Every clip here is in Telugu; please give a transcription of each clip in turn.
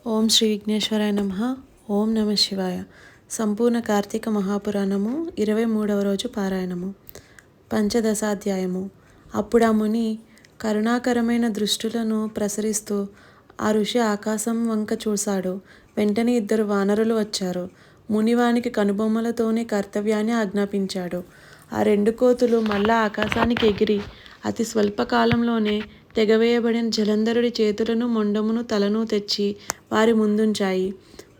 ఓం శ్రీ విఘ్నేశ్వరాయ నమః. ఓం నమ శివాయ. సంపూర్ణ కార్తీక మహాపురాణము 23వ రోజు పారాయణము. పంచదశాధ్యాయము. అప్పుడు ఆ ముని కరుణాకరమైన దృష్టులను ప్రసరిస్తూ ఆ ఋషి ఆకాశం వంక చూశాడు. వెంటనే 2 వానరులు వచ్చారు. మునివానికి కనుబొమ్మలతోనే కర్తవ్యాన్ని ఆజ్ఞాపించాడు. ఆ 2 కోతులు మళ్ళా ఆకాశానికి ఎగిరి అతి స్వల్ప కాలంలోనే తెగవేయబడిన జలంధరుడి చేతులను, మొండమును, తలను తెచ్చి వారి ముందుంచాయి.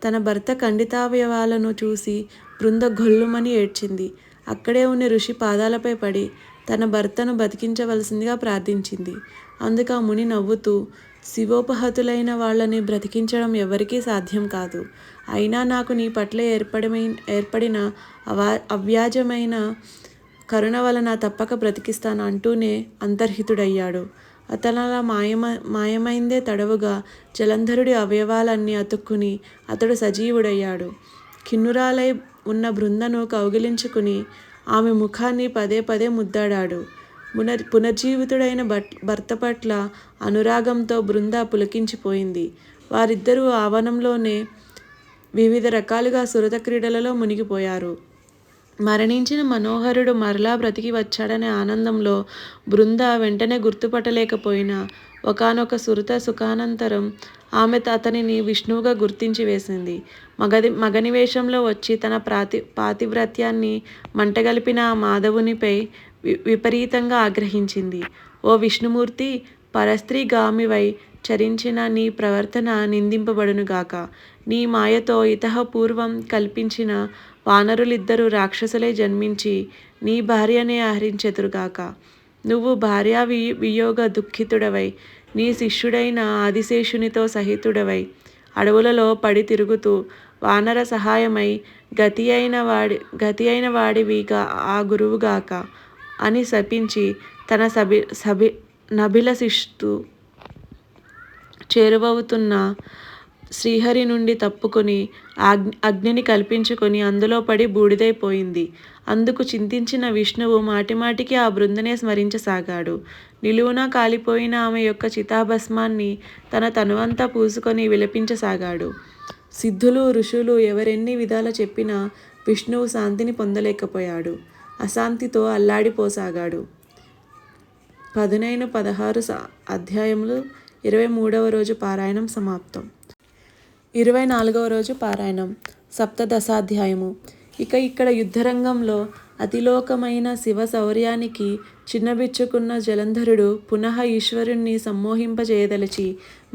తన భర్త ఖండితావయవాలను చూసి బృంద గొల్లుమని ఏడ్చింది. అక్కడే ఉన్న ఋషి పాదాలపై పడి తన భర్తను బతికించవలసిందిగా ప్రార్థించింది. అందుకు ఆ ముని నవ్వుతూ, శివోపహతులైన వాళ్ళని బ్రతికించడం ఎవరికీ సాధ్యం కాదు. అయినా నాకు నీ పట్ల ఏర్పడిన అవ్యాజమైన కరుణ వలన తప్పక బ్రతికిస్తాను అంటూనే అంతర్హితుడయ్యాడు. అతనలా మాయమైందే తడవుగా జలంధరుడి అవయవాలన్నీ అతుక్కుని అతడు సజీవుడయ్యాడు. కిన్నురాలై ఉన్న బృందను కౌగిలించుకుని ఆమె ముఖాన్ని పదే పదే ముద్దాడాడు. పునర్జీవితుడైన భర్త పట్ల అనురాగంతో బృంద పులకించిపోయింది. వారిద్దరూ ఆవనంలోనే వివిధ రకాలుగా సురత క్రీడలలో మునిగిపోయారు. మరణించిన మనోహరుడు మరలా బ్రతికి వచ్చాడనే ఆనందంలో బృంద వెంటనే గుర్తుపట్టలేకపోయినా ఒకానొక సురత సుఖానంతరం ఆమె అతనిని విష్ణువుగా గుర్తించి వేసింది. మగని వేషంలో వచ్చి తన పాతివ్రత్యాన్ని మంటగలిపిన ఆ మాధవునిపై విపరీతంగా ఆగ్రహించింది. ఓ విష్ణుమూర్తి, పరస్త్రీగామివై చరించిన నీ ప్రవర్తన నిందింపబడునుగాక. నీ మాయతో ఇతఃపూర్వం కల్పించిన వానరులిద్దరూ రాక్షసులై జన్మించి నీ భార్యనే హరించెదరుగాక. నువ్వు భార్యా వియోగ దుఃఖితుడవై నీ శిష్యుడైన ఆదిశేషునితో సహితుడవై అడవులలో పడి తిరుగుతూ వానర సహాయమై గతి అయిన వాడివిగా ఆ గురువుగాక అని శపించి తన నభిలషిస్తూ చేరువవుతున్న శ్రీహరి నుండి తప్పుకొని అగ్నిని కల్పించుకొని అందులో పడి బూడిదైపోయింది. అందుకు చింతించిన విష్ణువు మాటిమాటికి ఆ బృందనే స్మరించసాగాడు. నిలువునా కాలిపోయిన ఆమె యొక్క చితాభస్మాన్ని తన తనువంతా పూసుకొని విలపించసాగాడు. సిద్ధులు, ఋషులు ఎవరెన్ని విధాల చెప్పినా విష్ణువు శాంతిని పొందలేకపోయాడు. అశాంతితో అల్లాడిపోసాగాడు. 16 అధ్యాయములు 23వ రోజు పారాయణం సమాప్తం. 24వ రోజు పారాయణం. సప్తదశాధ్యాయము. ఇక్కడ యుద్ధరంగంలో అతిలోకమైన శివ శౌర్యానికి చిన్నబిచ్చుకున్న జలంధరుడు పునః ఈశ్వరుణ్ణి సమ్మోహింపజేయదలచి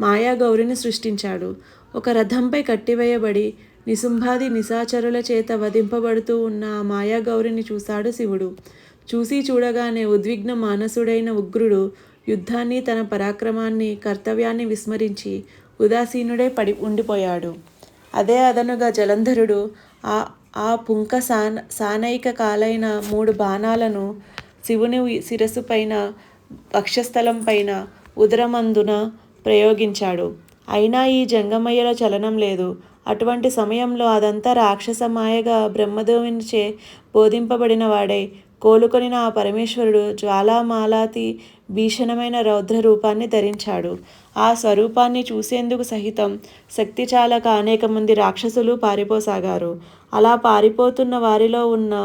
మాయాగౌరిని సృష్టించాడు. ఒక రథంపై కట్టివేయబడి నిశుంభాది నిశాచరుల చేత వధింపబడుతూ ఉన్న ఆ మాయాగౌరిని చూశాడు శివుడు. చూడగానే ఉద్విగ్న మానసుడైన ఉగ్రుడు యుద్ధాన్ని, తన పరాక్రమాన్ని, కర్తవ్యాన్ని విస్మరించి ఉదాసీనుడై ఉండిపోయాడు. అదే అదనుగా జలంధరుడు ఆ పుంక సానైక కాలైన 3 బాణాలను శివుని శిరస్సు పైన, వక్షస్థలం పైన, ఉదరమందున ప్రయోగించాడు. అయినా ఈ జంగమయ్యలో చలనం లేదు. అటువంటి సమయంలో అదంతా రాక్షస మాయగా బ్రహ్మదేవునిచే బోధింపబడిన వాడై కోలుకొనిన ఆ పరమేశ్వరుడు జ్వాలామాలాతి భీషణమైన రౌద్ర రూపాన్ని ధరించాడు. ఆ స్వరూపాన్ని చూసేందుకు సహితం శక్తి చాలక అనేక మంది రాక్షసులు పారిపోసాగారు. అలా పారిపోతున్న వారిలో ఉన్న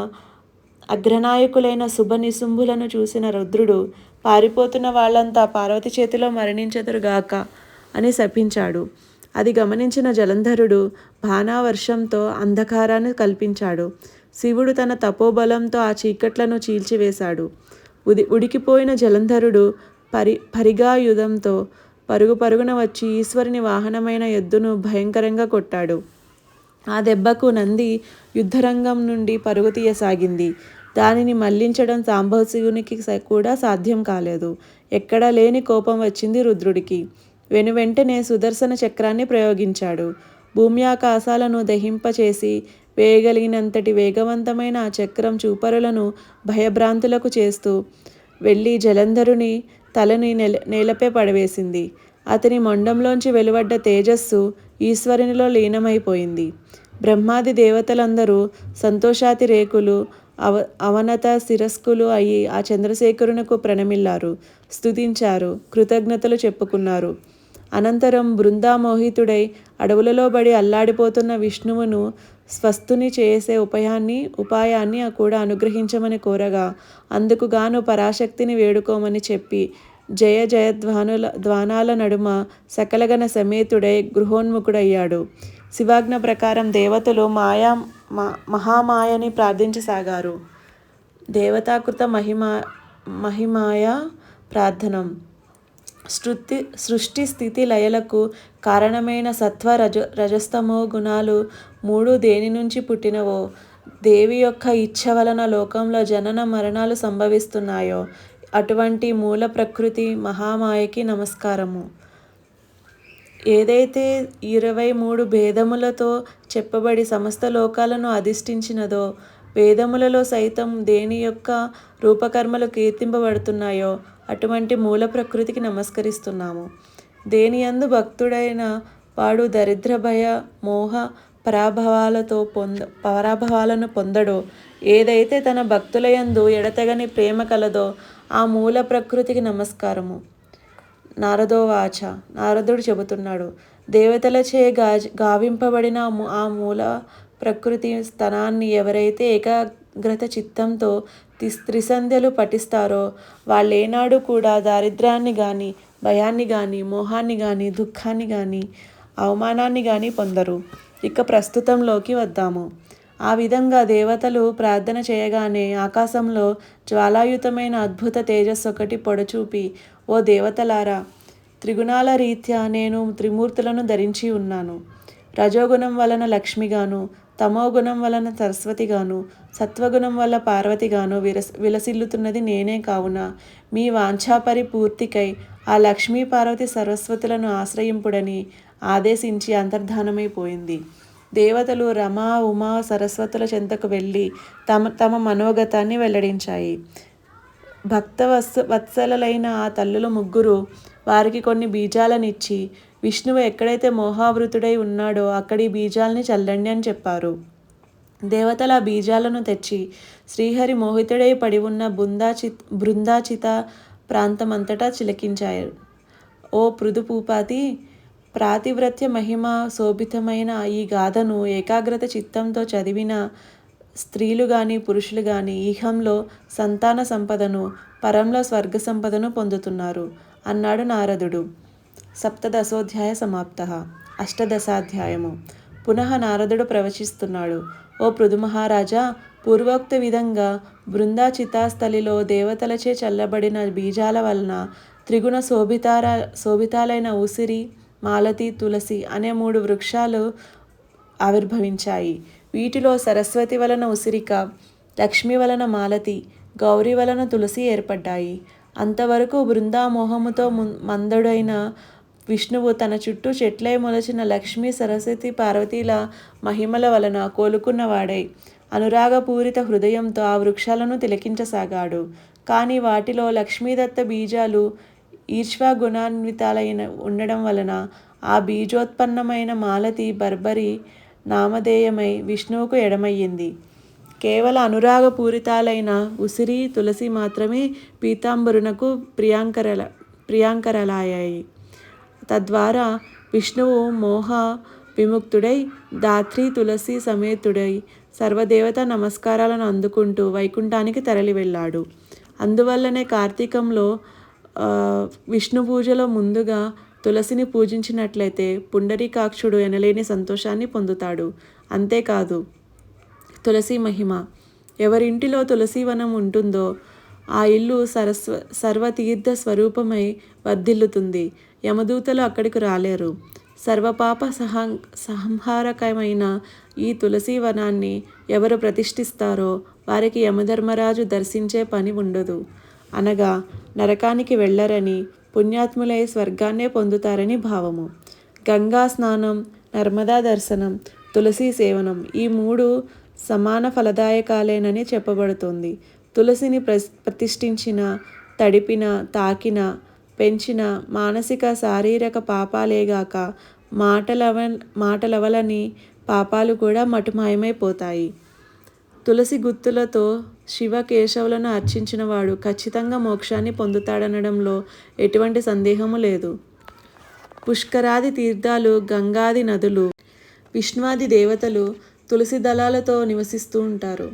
అగ్రనాయకులైన శుభనిశుంభులను చూసిన రుద్రుడు పారిపోతున్న వాళ్ళంతా పార్వతి చేతిలో మరణించెదరుగాక అని శపించాడు. అది గమనించిన జలంధరుడు బాణావర్షంతో అంధకారాన్ని కల్పించాడు. శివుడు తన తపోబలంతో ఆ చీకట్లను చీల్చివేశాడు. ఉడికిపోయిన జలంధరుడు పరిగాయుధంతో పరుగున వచ్చి ఈశ్వరుని వాహనమైన ఎద్దును భయంకరంగా కొట్టాడు. ఆ దెబ్బకు నంది యుద్ధరంగం నుండి పరుగు తీయసాగింది. దానిని మళ్లించడం సాంబశివునికి కూడా సాధ్యం కాలేదు. ఎక్కడా లేని కోపం వచ్చింది రుద్రుడికి. వెంటనే సుదర్శన చక్రాన్ని ప్రయోగించాడు. భూమ్యాకాశాలను దహింపచేసి వేయగలిగినంతటి వేగవంతమైన ఆ చక్రం చూపరులను భయభ్రాంతులకు చేస్తూ వెళ్ళి జలంధరుని తలని నేలపై పడవేసింది. అతని మొండంలోంచి వెలువడ్డ తేజస్సు ఈశ్వరునిలో లీనమైపోయింది. బ్రహ్మాది దేవతలందరూ సంతోషాతిరేకులు, అవనత శిరస్కులు అయి ఆ చంద్రశేఖరునకు ప్రణమిల్లారు, స్తుతించారు, కృతజ్ఞతలు చెప్పుకున్నారు. అనంతరం బృందామోహితుడై అడవులలో బడి అల్లాడిపోతున్న విష్ణువును స్వస్థుని చేసే ఉపాయాన్ని కూడా అనుగ్రహించమని కోరగా అందుకు గాను పరాశక్తిని వేడుకోమని చెప్పి జయ ధ్వానాల నడుమ సకలగణ సమేతుడై గృహోన్ముఖుడయ్యాడు. శివాజ్ఞ ప్రకారం దేవతలు మహామాయని ప్రార్థించసాగారు. దేవతాకృత మహిమాయ ప్రార్థనం. సృష్టి స్థితి లయలకు కారణమైన సత్వ రజస్తమో గుణాలు మూడు దేని నుంచి పుట్టినవో, దేవి యొక్క ఇచ్ఛ వలన లోకంలో జనన మరణాలు సంభవిస్తున్నాయో అటువంటి మూల ప్రకృతి మహామాయకి నమస్కారము. ఏదైతే 23 భేదములతో చెప్పబడి సమస్త లోకాలను అధిష్ఠించినదో, వేదములలో సైతం దేని యొక్క రూపకర్మలు కీర్తింపబడుతున్నాయో అటువంటి మూల ప్రకృతికి నమస్కరిస్తున్నాము. దేనియందు భక్తుడైన వాడు దరిద్ర భయ మోహ పరాభవాలను పొందడో, ఏదైతే తన భక్తులయందు ఎడతెగని ప్రేమ కలదో ఆ మూల ప్రకృతికి నమస్కారము. నారదోవాచ. నారదుడు చెబుతున్నాడు, దేవతలచే గావింపబడిన ఆ మూల ప్రకృతి స్థానాన్ని ఎవరైతే ఏకాగ్రత చిత్తంతో త్రిసంధ్యలు పఠిస్తారో వాళ్ళేనాడు కూడా దారిద్ర్యాన్ని గాని, భయాన్ని గాని, మోహాన్ని గాని, దుఃఖాన్ని గాని, అవమానాన్ని గాని పొందరు. ఇక ప్రస్తుతంలోకి వద్దాము. ఆ విధంగా దేవతలు ప్రార్థన చేయగానే ఆకాశంలో జ్వాలాయుతమైన అద్భుత తేజస్సు ఒకటి పొడచూపి, ఓ దేవతలారా, త్రిగుణాల రీత్యా నేను త్రిమూర్తులను ధరించి ఉన్నాను. రజోగుణం వలన లక్ష్మిగాను, తమోగుణం వలన సరస్వతిగాను, సత్వగుణం వల్ల పార్వతిగాను విలసిల్లుతున్నది నేనే. కావున మీ వాంఛాపరిపూర్తికై ఆ లక్ష్మీ పార్వతి సరస్వతులను ఆశ్రయింపుడని ఆదేశించి అంతర్ధానమైపోయింది. దేవతలు రమా ఉమా సరస్వతుల చెంతకు వెళ్ళి తమ మనోగతాన్ని వెల్లడించాయి. వత్సలైన ఆ తల్లులు ముగ్గురు వారికి కొన్ని బీజాలనిచ్చి, విష్ణువు ఎక్కడైతే మోహావృతుడై ఉన్నాడో అక్కడి బీజాల్ని చల్లండి అని చెప్పారు. దేవతల ఆ బీజాలను తెచ్చి శ్రీహరి మోహితుడై పడి ఉన్న బృందాచిత ప్రాంతమంతటా చిలకించారు. ఓ పృథుపూపాతి, ప్రాతివ్రత్య మహిమ శోభితమైన ఈ గాథను ఏకాగ్రత చిత్తంతో చదివిన స్త్రీలు గాని పురుషులు గాని ఈహంలో సంతాన సంపదను, పరంలో స్వర్గ సంపదను పొందుతున్నారు అన్నాడు నారదుడు. సప్తదశోధ్యాయ సమాప్తః. అష్టదశాధ్యాయము. పునః నారదుడు ప్రవచిస్తున్నాడు. ఓ పృథు మహారాజా, పూర్వోక్త విధంగా బృందాచితాస్థలిలో దేవతలచే చల్లబడిన బీజాల వలన త్రిగుణ శోభితాలైన ఉసిరి, మాలతి, తులసి అనే 3 వృక్షాలు ఆవిర్భవించాయి. వీటిలో సరస్వతి వలన ఉసిరిక, లక్ష్మి వలన మాలతి, గౌరి వలన తులసి ఏర్పడ్డాయి. అంతవరకు బృందామోహముతో మందుడైన విష్ణువు తన చుట్టూ చెట్లై మొలచిన లక్ష్మీ సరస్వతి పార్వతీల మహిమల వలన కోలుకున్నవాడై అనురాగపూరిత హృదయంతో ఆ వృక్షాలను తిలకించసాగాడు. కానీ వాటిలో లక్ష్మీదత్త బీజాలు ఈర్ష్వాగుణాన్వితాలైన ఉండడం వలన ఆ బీజోత్పన్నమైన మాలతి బర్బరి నామధేయమై విష్ణువుకు ఎడమయ్యింది. కేవల అనురాగపూరితాలైన ఉసిరి, తులసి మాత్రమే పీతాంబరునకు ప్రియాంకరలాయాయి. తద్వారా విష్ణువు మోహ విముక్తుడై ధాత్రి తులసి సమేతుడై సర్వదేవత నమస్కారాలను అందుకుంటూ వైకుంఠానికి తరలి వెళ్ళాడు. అందువల్లనే కార్తీకంలో విష్ణు పూజలో ముందుగా తులసిని పూజించినట్లయితే పుండరీకాక్షుడు ఎనలేని సంతోషాన్ని పొందుతాడు. అంతేకాదు, తులసి మహిమ. ఎవరింటిలో తులసీవనం ఉంటుందో ఆ ఇల్లు సర్వతీర్థ స్వరూపమై వర్ధిల్లుతుంది. యమదూతలు అక్కడికి రాలేరు. సర్వపాప సంహారకమైన ఈ తులసి వనాన్ని ఎవరు ప్రతిష్ఠిస్తారో వారికి యమధర్మరాజు దర్శించే పని ఉండదు. అనగా నరకానికి వెళ్ళరని, పుణ్యాత్ములై స్వర్గాన్నే పొందుతారని భావము. గంగా స్నానం, నర్మదా దర్శనం, తులసీ సేవనం ఈ 3 సమాన ఫలదాయకాలేనని చెప్పబడుతోంది. తులసిని ప్రతిష్ఠించిన, తడిపిన, తాకిన, పెంచిన మానసిక శారీరక పాపాలేగాక మాటలవలని పాపాలు కూడా మటుమాయమైపోతాయి. తులసి గుత్తులతో శివ కేశవులను అర్చించినవాడు ఖచ్చితంగా మోక్షాన్ని పొందుతాడనడంలో ఎటువంటి సందేహము లేదు. పుష్కరాది తీర్థాలు, గంగాది నదులు, విష్ణువాది దేవతలు తులసి దళాలతో నివసిస్తూ ఉంటారు.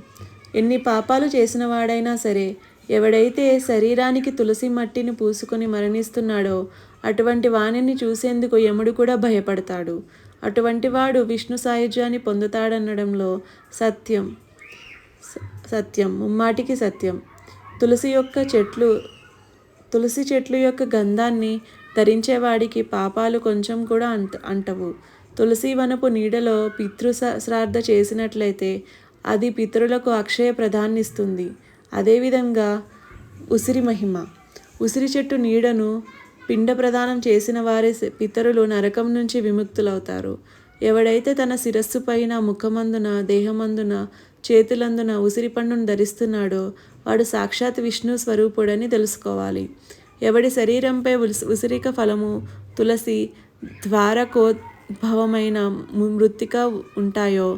ఎన్ని పాపాలు చేసిన వాడైనా సరే, ఎవడైతే శరీరానికి తులసి మట్టిని పూసుకొని మరణిస్తున్నాడో అటువంటి వాణిని చూసేందుకు యముడు కూడా భయపడతాడు. అటువంటి వాడు విష్ణు సాయుధ్యాన్ని పొందుతాడనడంలో సత్యం ముమ్మాటికి సత్యం. తులసి చెట్లు యొక్క గంధాన్ని ధరించేవాడికి పాపాలు కొంచెం కూడా అంటవు. తులసి వనపు నీడలో శ్రాద్ధ చేసినట్లయితే అది పితరులకు అక్షయ ప్రదాన్నిస్తుంది. అదేవిధంగా ఉసిరి మహిమ. ఉసిరి చెట్టు నీడను పిండ ప్రదానం చేసిన వారి పితరులు నరకం నుంచి విముక్తులవుతారు. ఎవడైతే తన శిరస్సు పైన, ముఖమందున, దేహమందున, చేతులందున ఉసిరి పండును ధరిస్తున్నాడో వాడు సాక్షాత్ విష్ణు స్వరూపుడని తెలుసుకోవాలి. ఎవడి శరీరంపై ఉసిరిక ఫలము, తులసి, ద్వారకోద్భవమైన మృత్తిక ఉంటాయో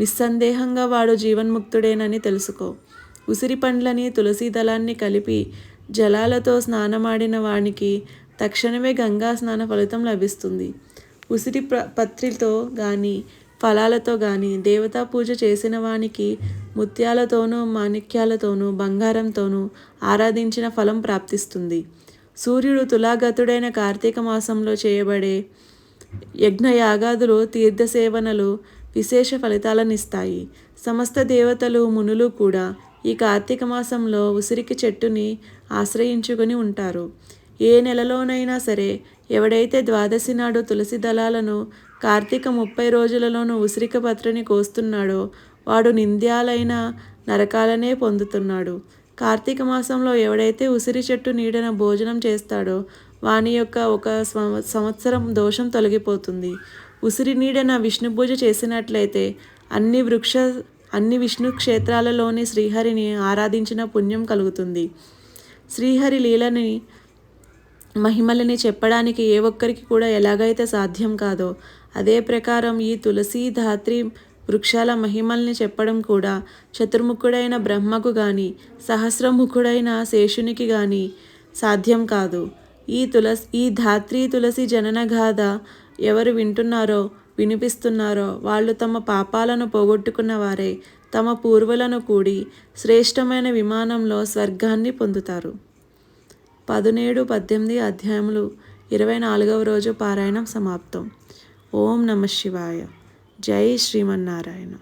నిస్సందేహంగా వాడు జీవన్ముక్తుడేనని తెలుసుకో. ఉసిరి పండ్లని, తులసి దళాన్ని కలిపి జలాలతో స్నానమాడిన వానికి తక్షణమే గంగా స్నాన ఫలితం లభిస్తుంది. ఉసిరి పత్రితో కానీ ఫలాలతో కానీ దేవతా పూజ చేసిన వానికి ముత్యాలతోనూ, మాణిక్యాలతోనూ, బంగారంతోనూ ఆరాధించిన ఫలం ప్రాప్తిస్తుంది. సూర్యుడు తులాగతుడైన కార్తీక మాసంలో చేయబడే యజ్ఞయాగాదులు, తీర్థసేవనలు విశేష ఫలితాలనిస్తాయి. సమస్త దేవతలు, మునులు కూడా ఈ కార్తీక మాసంలో ఉసిరికి చెట్టుని ఆశ్రయించుకొని ఉంటారు. ఏ నెలలోనైనా సరే ఎవడైతే ద్వాదశి నాడు తులసి దళాలను, కార్తీక 30 రోజులలోనూ ఉసిరిక పత్రిని కోస్తున్నాడో వాడు నింద్యాలైన నరకాలనే పొందుతున్నాడు. కార్తీక మాసంలో ఎవడైతే ఉసిరి చెట్టు నీడన భోజనం చేస్తాడో వాని యొక్క 1 సంవత్సరం దోషం తొలగిపోతుంది. ఉసిరి నీడన విష్ణు పూజ చేసినట్లయితే అన్ని విష్ణు క్షేత్రాలలోని శ్రీహరిని ఆరాధించిన పుణ్యం కలుగుతుంది. శ్రీహరి లీలని, మహిమలని చెప్పడానికి ఏ ఒక్కరికి కూడా ఎలాగైతే సాధ్యం కాదో అదే ప్రకారం ఈ తులసి, ధాత్రి వృక్షాల మహిమల్ని చెప్పడం కూడా చతుర్ముఖుడైన బ్రహ్మకు గాని, సహస్రముఖుడైన శేషునికి గాని సాధ్యం కాదు. ఈ ధాత్రి తులసి జననగాథ ఎవరు వింటున్నారో, వినిపిస్తున్నారో వాళ్ళు తమ పాపాలను పోగొట్టుకున్న వారే తమ పూర్వులను కూడి శ్రేష్టమైన విమానంలో స్వర్గాన్ని పొందుతారు. 17-18 అధ్యాయములు 24వ రోజు పారాయణం సమాప్తం. ఓం నమః శివాయ. జై శ్రీమన్నారాయణ.